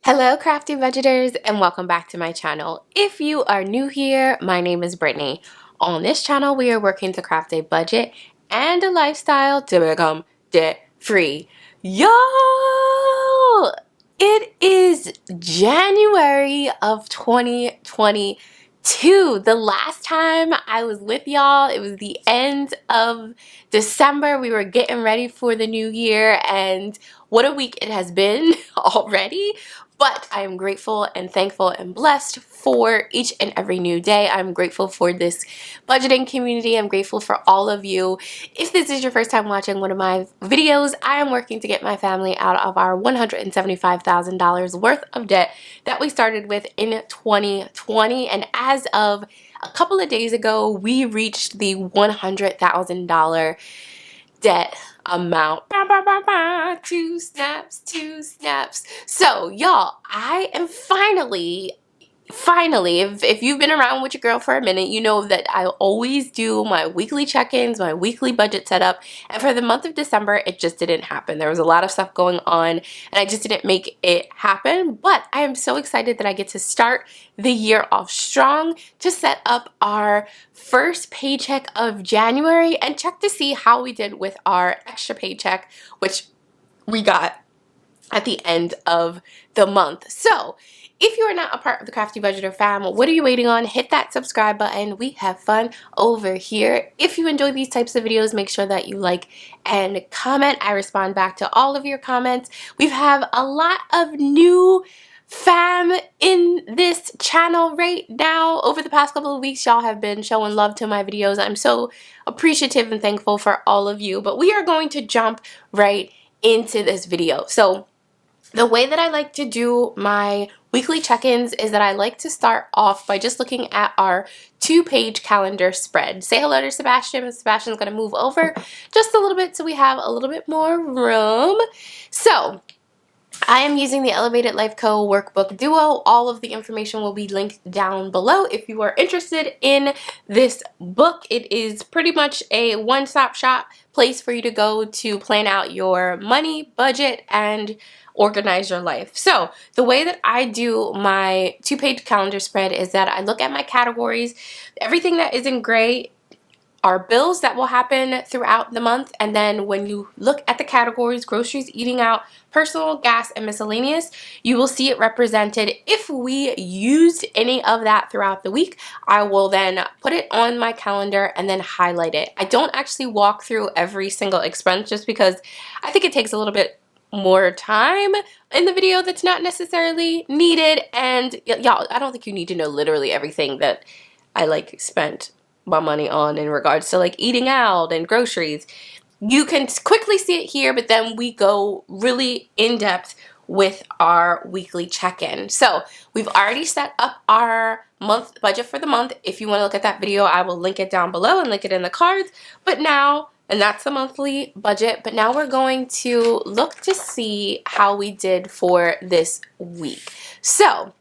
Hello, Crafty Budgeters, and welcome back to my channel. If you are new here, my name is Brittany. On this channel, we are working to craft a budget and a lifestyle to become debt-free. Y'all! It is January of 2022. The last time I was with y'all, it was the end of December. We were getting ready for the new year, and what a week it has been already. But I am grateful and thankful and blessed for each and every new day. I'm grateful for this budgeting community. I'm grateful for all of you. If this is your first time watching one of my videos, I am working to get my family out of our $175,000 worth of debt that we started with in 2020. And as of a couple of days ago, we reached the $100,000 debt amount. Two snaps. So y'all, I am finally, if you've been around with your girl for a minute, you know that I always do my weekly check-ins, my weekly budget setup, and for the month of December, it just didn't happen. There was a lot of stuff going on, and I just didn't make it happen, but I am so excited that I get to start the year off strong to set up our first paycheck of January and check to see how we did with our extra paycheck, which we got at the end of the month. So if you are not a part of the Crafty Budgeter fam, what are you waiting on? Hit that subscribe button. We have fun over here. If you enjoy these types of videos, make sure that you like and comment. I respond back to all of your comments. We have a lot of new fam in this channel right now. Over the past couple of weeks, y'all have been showing love to my videos. I'm so appreciative and thankful for all of you. But we are going to jump right into this video. So the way that I like to do my weekly check-ins is that I like to start off by just looking at our 2-page calendar spread. Say hello to Sebastian, and Sebastian's going to move over just a little bit so we have a little bit more room. So I am using the Elevated Life Co. Workbook Duo. All of the information will be linked down below if you are interested in this book. It is pretty much a one-stop shop place for you to go to plan out your money, budget, and organize your life. So the way that I do my 2-page calendar spread is that I look at my categories. Everything that is in gray are bills that will happen throughout the month, and then when you look at the categories, groceries, eating out, personal, gas, and miscellaneous, you will see it represented. If we used any of that throughout the week, I will then put it on my calendar and then highlight it. I don't actually walk through every single expense just because I think it takes a little bit more time in the video that's not necessarily needed, and y'all, I don't think you need to know literally everything that I spent my money on in regards to eating out and groceries. You can quickly see it here, but then we go really in depth with our weekly check-in. So we've already set up our month budget for the month. If you want to look at that video, I will link it down below and link it in the cards. But now, and that's the monthly budget, but now we're going to look to see how we did for this week. So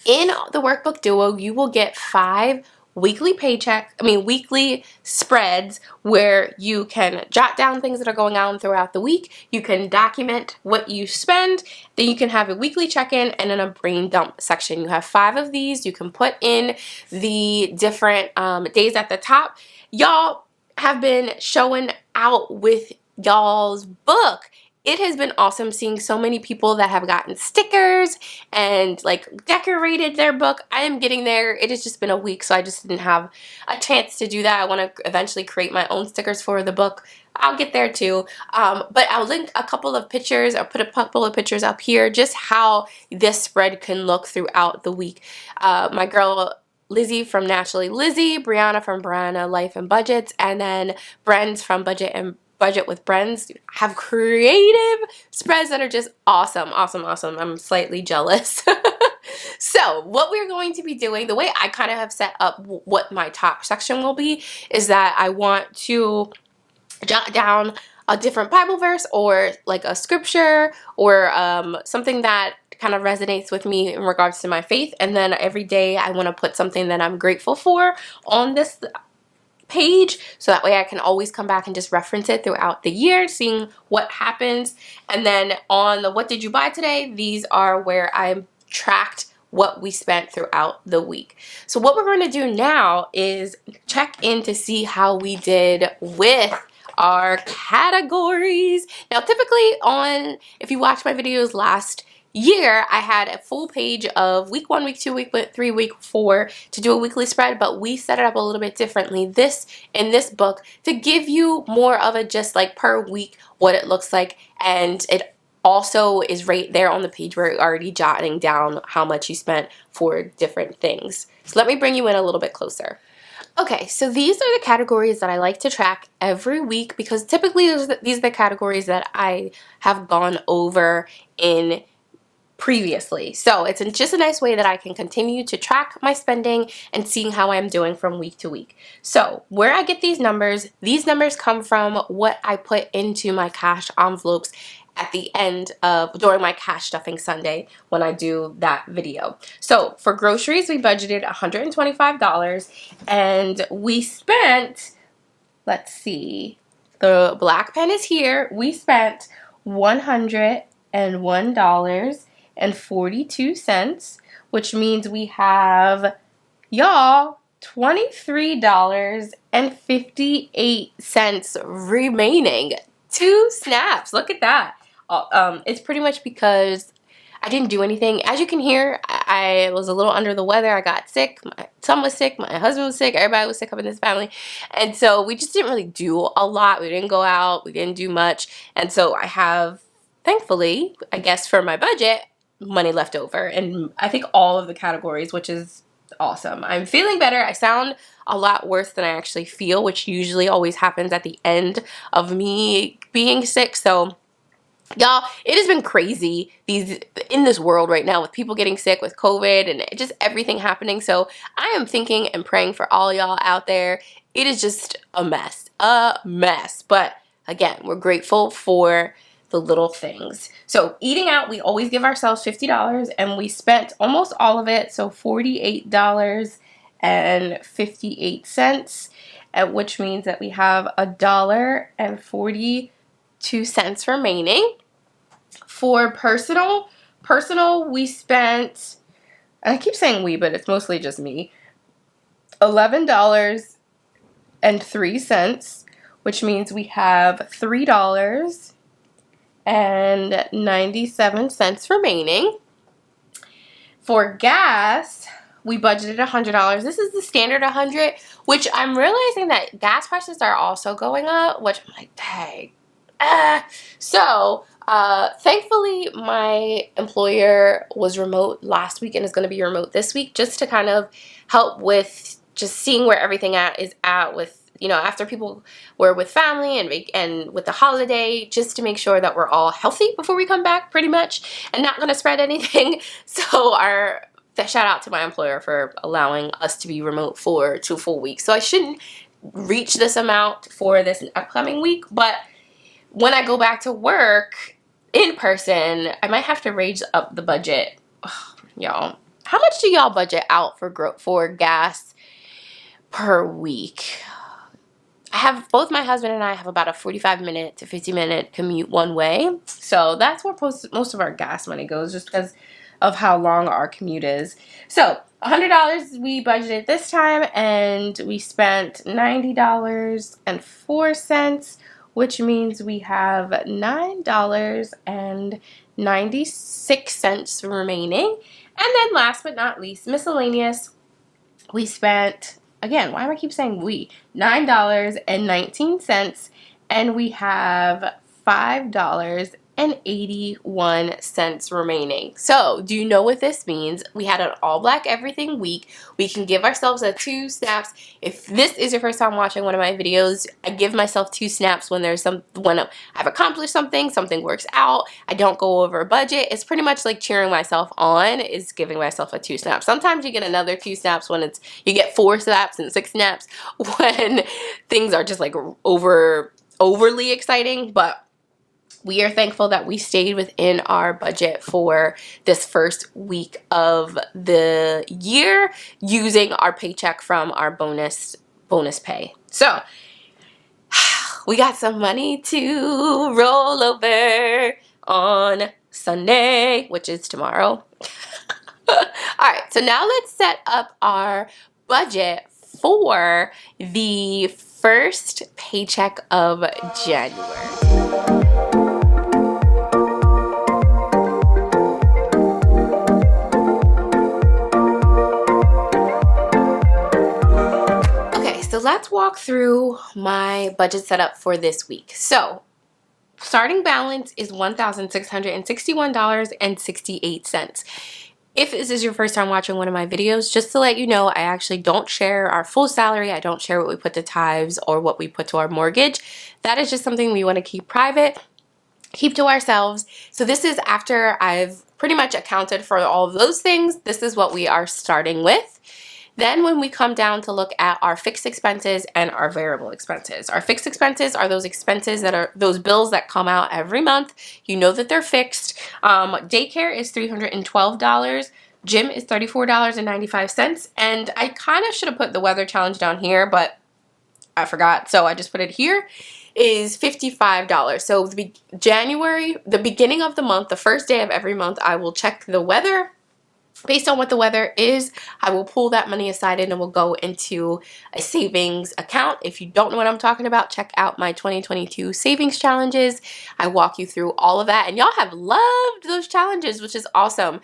in the Workbook Duo, you will get 5 weekly spreads where you can jot down things that are going on throughout the week. You can document what you spend. Then you can have a weekly check-in and then a brain dump section. You have 5 of these. You can put in the different days at the top. Y'all have been showing out with y'all's book. It has been awesome seeing so many people that have gotten stickers and decorated their book. I am getting there. It has just been a week, so I just didn't have a chance to do that. I want to eventually create my own stickers for the book. I'll get there too. But I'll link a couple of pictures or put a couple of pictures up here just how this spread can look throughout the week. My girl Lizzie from Naturally Lizzie, Brianna from Brianna Life and Budgets, and then Bren's from Budget with Bren's have creative spreads that are just awesome. I'm slightly jealous. So what we're going to be doing, the way I kind of have set up what my top section will be, is that I want to jot down a different Bible verse or a scripture or something that kind of resonates with me in regards to my faith, and then every day I want to put something that I'm grateful for on this page, so that way I can always come back and just reference it throughout the year, seeing what happens. And then on the what did you buy today, these are where I tracked what we spent throughout the week. So what we're going to do now is check in to see how we did with our categories. Now typically if you watch my videos last year, I had a full page of week 1, week 2, week 3, week 4 to do a weekly spread, but we set it up a little bit differently in this book to give you more of a just like per week what it looks like, and it also is right there on the page where you're already jotting down how much you spent for different things. So let me bring you in a little bit closer. Okay, so these are the categories that I like to track every week because typically these are the categories that I have gone over in previously. So it's just a nice way that I can continue to track my spending and seeing how I'm doing from week to week. So where I get these numbers come from what I put into my cash envelopes at the end of during my cash stuffing Sunday when I do that video. So for groceries, we budgeted $125 and we spent, let's see, the black pen is here. We spent $101.42, which means we have, y'all, $23.58 remaining. 2 snaps. Look at that. It's pretty much because I didn't do anything. As you can hear, I was a little under the weather. I got sick. My son was sick. My husband was sick. Everybody was sick up in this family. And so we just didn't really do a lot. We didn't go out. We didn't do much. And so I have, thankfully, I guess for my budget, money left over. And I think all of the categories, which is awesome. I'm feeling better. I sound a lot worse than I actually feel, which usually always happens at the end of me being sick. So y'all, it has been crazy in this world right now with people getting sick with COVID and just everything happening. So I am thinking and praying for all y'all out there. It is just a mess. But again, we're grateful for the little things. So eating out, we always give ourselves $50 and we spent almost all of it. So $48.58, which means that we have $1.42 remaining. For personal, we spent, and I keep saying we, but it's mostly just me, $11.03, which means we have $3.97 remaining. For gas, we budgeted $100. This is the standard $100, which I'm realizing that gas prices are also going up, which I'm like, dang. Thankfully, my employer was remote last week and is going to be remote this week, just to kind of help with just seeing where everything is at with, you know, after people were with family and with the holiday, just to make sure that we're all healthy before we come back, pretty much, and not going to spread anything. So shout out to my employer for allowing us to be remote for 2 full weeks. So I shouldn't reach this amount for this upcoming week, but when I go back to work in person, I might have to raise up the budget. Ugh, y'all, how much do y'all budget out for gas per week? Both my husband and I have about a 45-minute to 50-minute commute one way. So that's where most of our gas money goes, just because of how long our commute is. So $100 we budgeted this time, and we spent $90.04, which means we have $9.96 remaining. And then last but not least, miscellaneous, we spent, again, why do I keep saying we? $9.19, and we have $5.81 remaining. So, do you know what this means? We had an all black everything week. We can give ourselves 2 snaps. If this is your first time watching one of my videos, I give myself 2 snaps when I've accomplished something works out, I don't go over a budget. It's pretty much like cheering myself on, is giving myself a 2 snaps. Sometimes you get another 2 snaps when you get 4 snaps and 6 snaps when things are just like overly exciting, but we are thankful that we stayed within our budget for this first week of the year using our paycheck from our bonus bonus pay. So we got some money to roll over on Sunday, which is tomorrow. Alright, so now let's set up our budget for the first paycheck of January. So let's walk through my budget setup for this week. So starting balance is $1,661.68. If this is your first time watching one of my videos, just to let you know, I actually don't share our full salary. I don't share what we put to tithes or what we put to our mortgage. That is just something we want to keep private, keep to ourselves. So this is after I've pretty much accounted for all of those things. This is what we are starting with. Then when we come down to look at our fixed expenses and our variable expenses. Our fixed expenses are those expenses that are those bills that come out every month. You know that they're fixed. Daycare is $312. Gym is $34.95. And I kind of should have put the weather challenge down here, but I forgot. So I just put it here. Is $55. So January, the beginning of the month, the first day of every month, I will check the weather. Based on what the weather is, I will pull that money aside and it will go into a savings account. If you don't know what I'm talking about, check out my 2022 savings challenges. I walk you through all of that, and y'all have loved those challenges, which is awesome.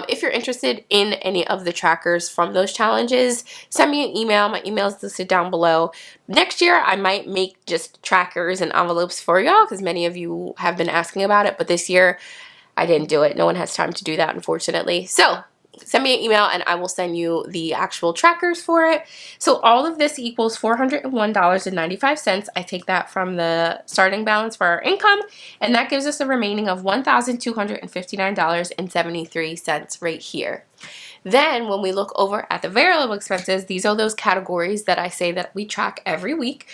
If you're interested in any of the trackers from those challenges, send me an email. My email is listed down below. Next year, I might make just trackers and envelopes for y'all because many of you have been asking about it, but this year I didn't do it. No one has time to do that, unfortunately. So send me an email and I will send you the actual trackers for it. So all of this equals $401.95. I take that from the starting balance for our income, and that gives us a remaining of $1,259.73 right here. Then when we look over at the variable expenses, these are those categories that I say that we track every week.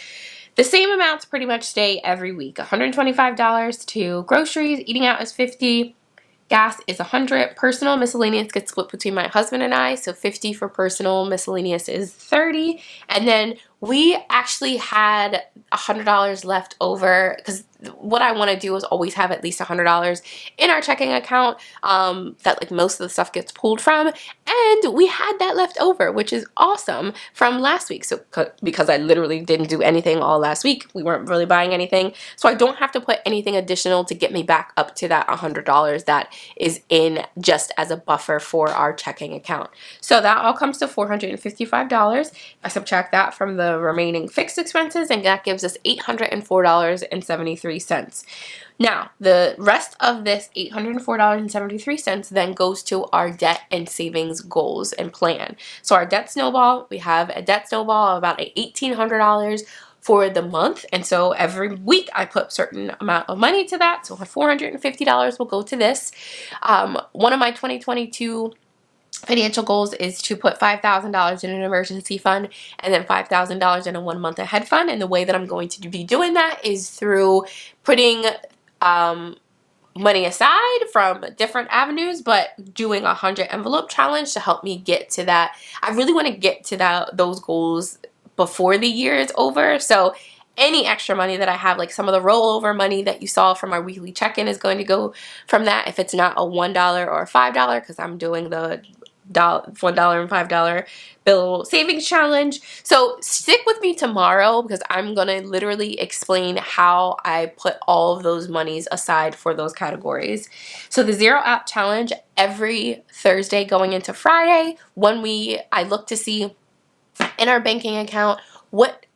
The same amounts pretty much stay every week. $125 to groceries, eating out is $50. Gas is $100. Personal miscellaneous gets split between my husband and I, so $50 for personal miscellaneous is $30. And then we actually had $100 left over because what I want to do is always have at least $100 in our checking account that like most of the stuff gets pulled from, and we had that left over, which is awesome, from last week. So because I literally didn't do anything all last week, we weren't really buying anything, so I don't have to put anything additional to get me back up to that $100 that is in just as a buffer for our checking account. So that all comes to $455. I subtract that from the remaining fixed expenses, and that gives us $804.73. Now, the rest of this $804.73 then goes to our debt and savings goals and plan. So our debt snowball, we have a debt snowball of about $1,800 for the month, and so every week I put a certain amount of money to that. So $450 will go to this. One of my 2022 financial goals is to put $5,000 in an emergency fund and then $5,000 in a 1 month ahead fund. And the way that I'm going to be doing that is through putting money aside from different avenues, but doing a 100 envelope challenge to help me get to that. I really want to get to those goals before the year is over. So any extra money that I have, like some of the rollover money that you saw from our weekly check-in, is going to go from that. If it's not a $1 or a $5, because I'm doing the $1 and $5 bill savings challenge. So stick with me tomorrow because I'm going to literally explain how I put all of those monies aside for those categories. So the Zero Out Challenge, every Thursday going into Friday, I look to see in our banking account what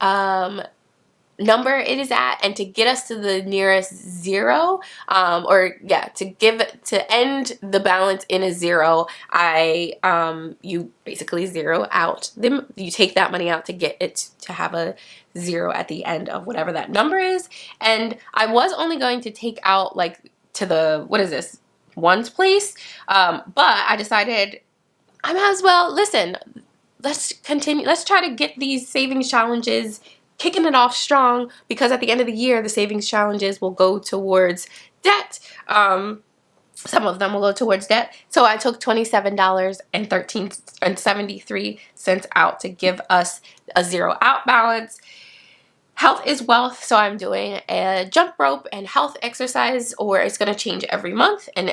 number it is at, and to get us to the nearest zero, to end the balance in a zero, you basically zero out you take that money out to get it to have a zero at the end of whatever that number is. And I was only going to take out like to the, what is this, ones place, but I decided I might as well, listen, let's try to get these savings challenges kicking it off strong, because at the end of the year, the savings challenges will go towards debt. Some of them will go towards debt. So I took $27.73 out to give us a zero out balance. Health is wealth, so I'm doing a jump rope and health exercise, or it's going to change every month. And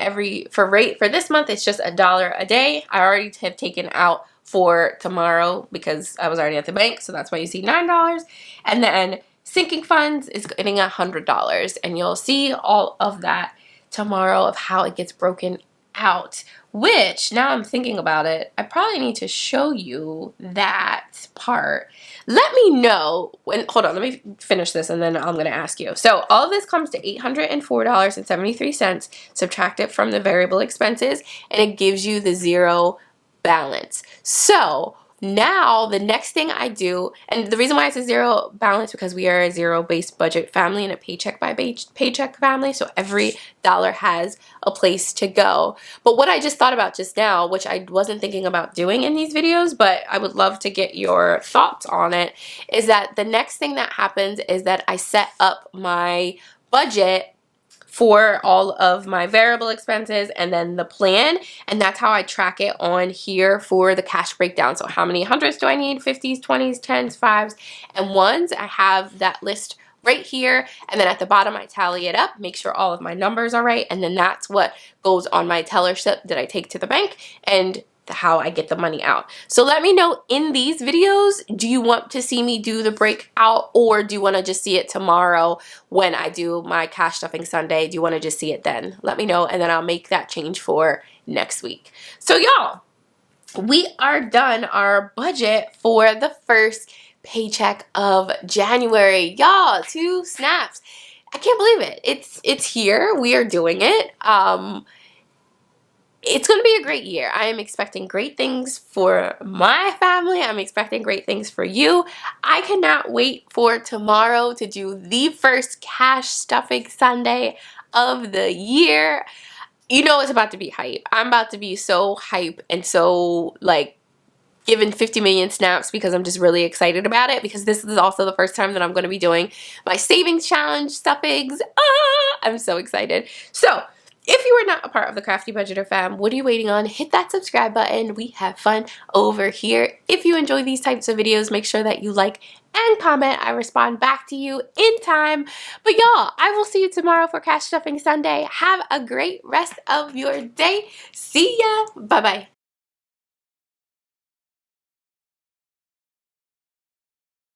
for this month, it's just $1 a day. I already have taken out for tomorrow because I was already at the bank, so that's why you see $9. And then sinking funds is getting $100, and you'll see all of that tomorrow of how it gets broken out, which now I'm thinking about it, I probably need to show you that part. Let me know when, hold on, let me finish this and then I'm going to ask you. So all of this comes to $804.73, subtract it from the variable expenses, and it gives you the zero balance. So now the next thing I do, and the reason why it's a zero balance because we are a zero-based budget family and a paycheck by paycheck family, so every dollar has a place to go. But what I just thought about just now, which I wasn't thinking about doing in these videos, but I would love to get your thoughts on it, is that the next thing that happens is that I set up my budget for all of my variable expenses and then the plan, and that's how I track it on here for the cash breakdown. So how many hundreds do I need? 50s, 20s, 10s, 5s, and 1s. I have that list right here, and then at the bottom I tally it up, make sure all of my numbers are right, and then that's what goes on my teller slip that I take to the bank and how I get the money out. So let me know in these videos, do you want to see me do the breakout, or do you want to just see it tomorrow when I do my cash stuffing Sunday? Do you want to just see it then? Let me know, and then I'll make that change for next week. So y'all, we are done our budget for the first paycheck of January. Y'all, 2 snaps. I can't believe it. It's here. We are doing it. It's going to be a great year. I am expecting great things for my family. I'm expecting great things for you. I cannot wait for tomorrow to do the first cash stuffing Sunday of the year. You know it's about to be hype. I'm about to be so hype and so like given 50 million snaps because I'm just really excited about it, because this is also the first time that I'm going to be doing my savings challenge stuffings. I'm so excited. So if you are not a part of the Crafty Budgeter fam, what are you waiting on? Hit that subscribe button. We have fun over here. If you enjoy these types of videos, make sure that you like and comment. I respond back to you in time. But y'all, I will see you tomorrow for Cash Stuffing Sunday. Have a great rest of your day. See ya. Bye-bye.